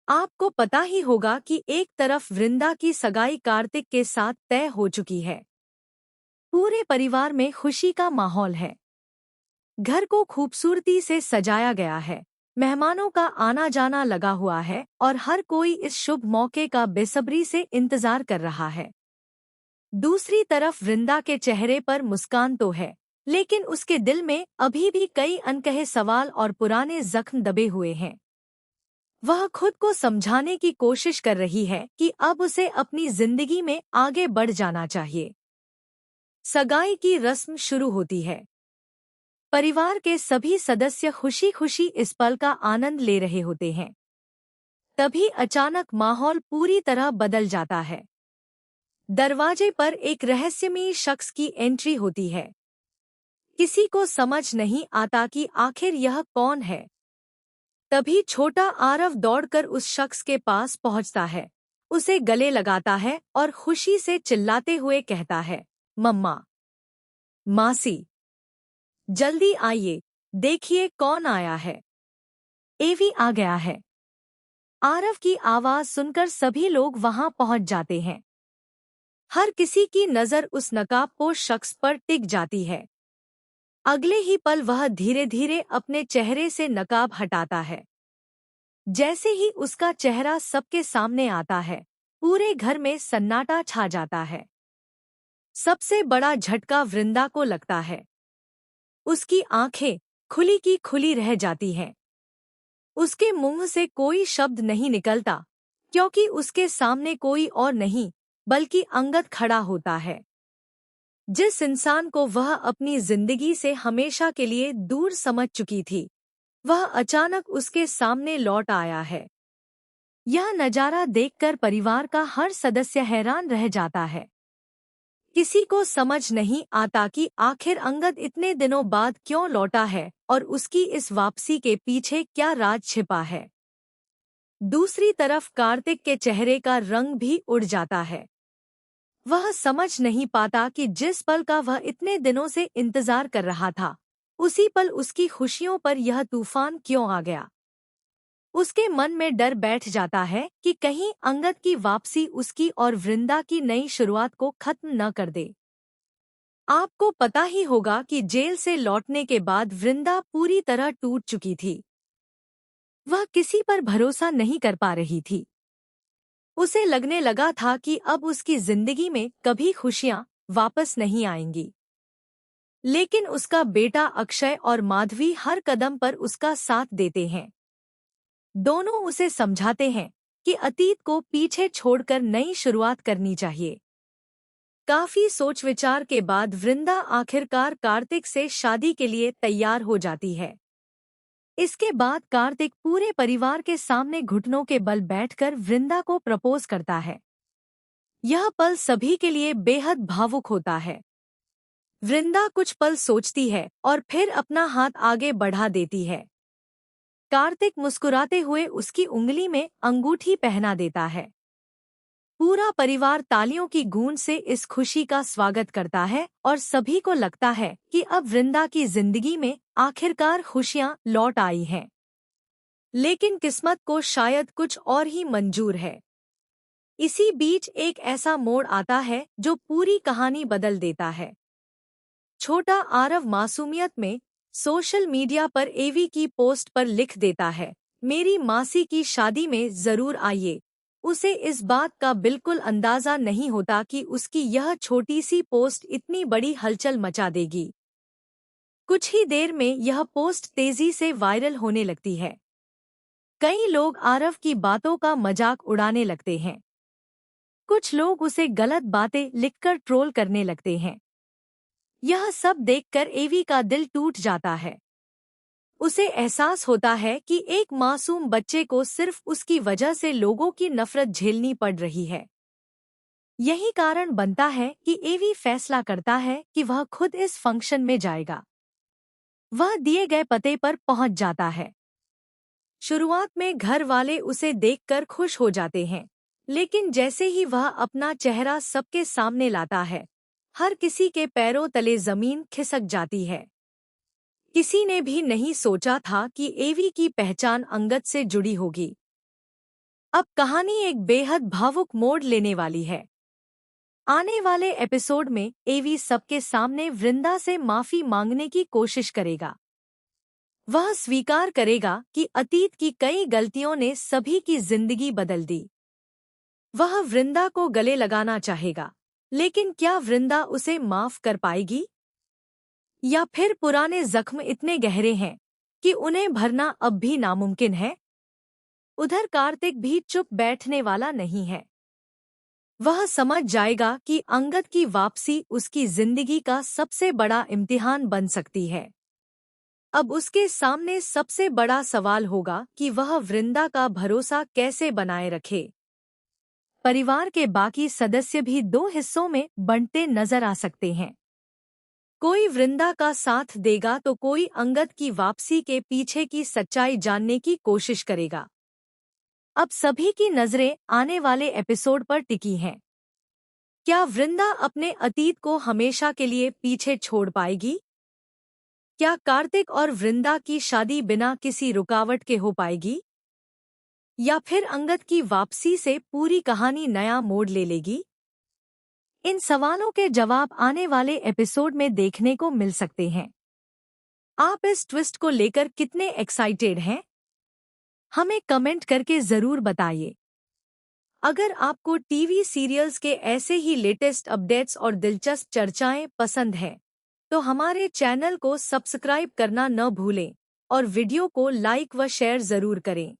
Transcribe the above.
आपको पता ही होगा कि एक तरफ वृंदा की सगाई कार्तिक के साथ तय हो चुकी है। पूरे परिवार में खुशी का माहौल है। घर को खूबसूरती से सजाया गया है। मेहमानों का आना जाना लगा हुआ है और हर कोई इस शुभ मौके का बेसब्री से इंतजार कर रहा है। दूसरी तरफ वृंदा के चेहरे पर मुस्कान तो है, लेकिन उसके दिल में अभी भी कई अनकहे सवाल और पुराने जख्म दबे हुए हैं। वह खुद को समझाने की कोशिश कर रही है कि अब उसे अपनी जिंदगी में आगे बढ़ जाना चाहिए। सगाई की रस्म शुरू होती है। परिवार के सभी सदस्य खुशी खुशी इस पल का आनंद ले रहे होते हैं। तभी अचानक माहौल पूरी तरह बदल जाता है। दरवाजे पर एक रहस्यमयी शख्स की एंट्री होती है। किसी को समझ नहीं आता कि आखिर यह कौन है। तभी छोटा आरव दौड़कर उस शख्स के पास पहुंचता है, उसे गले लगाता है और खुशी से चिल्लाते हुए कहता है, मम्मा, मासी, जल्दी आइए, देखिए कौन आया है। एवी आ गया है। आरव की आवाज सुनकर सभी लोग वहां पहुंच जाते हैं। हर किसी की नजर उस नकाबपोश शख्स पर टिक जाती है। अगले ही पल वह धीरे धीरे अपने चेहरे से नकाब हटाता है। जैसे ही उसका चेहरा सबके सामने आता है, पूरे घर में सन्नाटा छा जाता है। सबसे बड़ा झटका वृंदा को लगता है। उसकी आंखें खुली की खुली रह जाती हैं। उसके मुंह से कोई शब्द नहीं निकलता, क्योंकि उसके सामने कोई और नहीं बल्कि अंगद खड़ा होता है। जिस इंसान को वह अपनी जिंदगी से हमेशा के लिए दूर समझ चुकी थी, वह अचानक उसके सामने लौट आया है। यह नजारा देखकर परिवार का हर सदस्य हैरान रह जाता है। किसी को समझ नहीं आता कि आखिर अंगद इतने दिनों बाद क्यों लौटा है और उसकी इस वापसी के पीछे क्या राज छिपा है। दूसरी तरफ कार्तिक के चेहरे का रंग भी उड़ जाता है। वह समझ नहीं पाता कि जिस पल का वह इतने दिनों से इंतजार कर रहा था, उसी पल उसकी खुशियों पर यह तूफान क्यों आ गया। उसके मन में डर बैठ जाता है कि कहीं अंगद की वापसी उसकी और वृंदा की नई शुरुआत को खत्म न कर दे। आपको पता ही होगा कि जेल से लौटने के बाद वृंदा पूरी तरह टूट चुकी थी। वह किसी पर भरोसा नहीं कर पा रही थी। उसे लगने लगा था कि अब उसकी जिंदगी में कभी खुशियां वापस नहीं आएंगी। लेकिन उसका बेटा अक्षय और माधवी हर कदम पर उसका साथ देते हैं। दोनों उसे समझाते हैं कि अतीत को पीछे छोड़कर नई शुरुआत करनी चाहिए। काफी सोच विचार के बाद वृंदा आखिरकार कार्तिक से शादी के लिए तैयार हो जाती है। इसके बाद कार्तिक पूरे परिवार के सामने घुटनों के बल बैठकर वृंदा को प्रपोज करता है। यह पल सभी के लिए बेहद भावुक होता है। वृंदा कुछ पल सोचती है और फिर अपना हाथ आगे बढ़ा देती है। कार्तिक मुस्कुराते हुए उसकी उंगली में अंगूठी पहना देता है। पूरा परिवार तालियों की गूंज से इस खुशी का स्वागत करता है और सभी को लगता है कि अब वृंदा की जिंदगी में आखिरकार खुशियां लौट आई हैं। लेकिन किस्मत को शायद कुछ और ही मंजूर है। इसी बीच एक ऐसा मोड़ आता है जो पूरी कहानी बदल देता है। छोटा आरव मासूमियत में सोशल मीडिया पर एवी की पोस्ट पर लिख देता है, मेरी मासी की शादी में जरूर आइए। उसे इस बात का बिल्कुल अंदाजा नहीं होता कि उसकी यह छोटी सी पोस्ट इतनी बड़ी हलचल मचा देगी। कुछ ही देर में यह पोस्ट तेजी से वायरल होने लगती है। कई लोग आरव की बातों का मजाक उड़ाने लगते हैं। कुछ लोग उसे गलत बातें लिखकर ट्रोल करने लगते हैं। यह सब देखकर एवी का दिल टूट जाता है। उसे एहसास होता है कि एक मासूम बच्चे को सिर्फ उसकी वजह से लोगों की नफरत झेलनी पड़ रही है। यही कारण बनता है कि एवी फैसला करता है कि वह खुद इस फंक्शन में जाएगा। वह दिए गए पते पर पहुंच जाता है। शुरुआत में घर वाले उसे देखकर खुश हो जाते हैं, लेकिन जैसे ही वह अपना चेहरा सबके सामने लाता है, हर किसी के पैरों तले जमीन खिसक जाती है। किसी ने भी नहीं सोचा था कि एवी की पहचान अंगद से जुड़ी होगी। अब कहानी एक बेहद भावुक मोड़ लेने वाली है। आने वाले एपिसोड में एवी सबके सामने वृंदा से माफी मांगने की कोशिश करेगा। वह स्वीकार करेगा कि अतीत की कई गलतियों ने सभी की जिंदगी बदल दी। वह वृंदा को गले लगाना चाहेगा, लेकिन क्या वृंदा उसे माफ कर पाएगी? या फिर पुराने जख्म इतने गहरे हैं कि उन्हें भरना अब भी नामुमकिन है? उधर कार्तिक भी चुप बैठने वाला नहीं है। वह समझ जाएगा कि अंगद की वापसी उसकी जिंदगी का सबसे बड़ा इम्तिहान बन सकती है। अब उसके सामने सबसे बड़ा सवाल होगा कि वह वृंदा का भरोसा कैसे बनाए रखे। परिवार के बाकी सदस्य भी दो हिस्सों में बंटते नजर आ सकते हैं। कोई वृंदा का साथ देगा तो कोई अंगद की वापसी के पीछे की सच्चाई जानने की कोशिश करेगा। अब सभी की नजरें आने वाले एपिसोड पर टिकी हैं। क्या वृंदा अपने अतीत को हमेशा के लिए पीछे छोड़ पाएगी? क्या कार्तिक और वृंदा की शादी बिना किसी रुकावट के हो पाएगी? या फिर अंगद की वापसी से पूरी कहानी नया मोड़ ले लेगी? इन सवालों के जवाब आने वाले एपिसोड में देखने को मिल सकते हैं। आप इस ट्विस्ट को लेकर कितने एक्साइटेड हैं? हमें कमेंट करके जरूर बताइए। अगर आपको टीवी सीरियल्स के ऐसे ही लेटेस्ट अपडेट्स और दिलचस्प चर्चाएं पसंद हैं, तो हमारे चैनल को सब्सक्राइब करना न भूलें और वीडियो को लाइक व शेयर जरूर करें।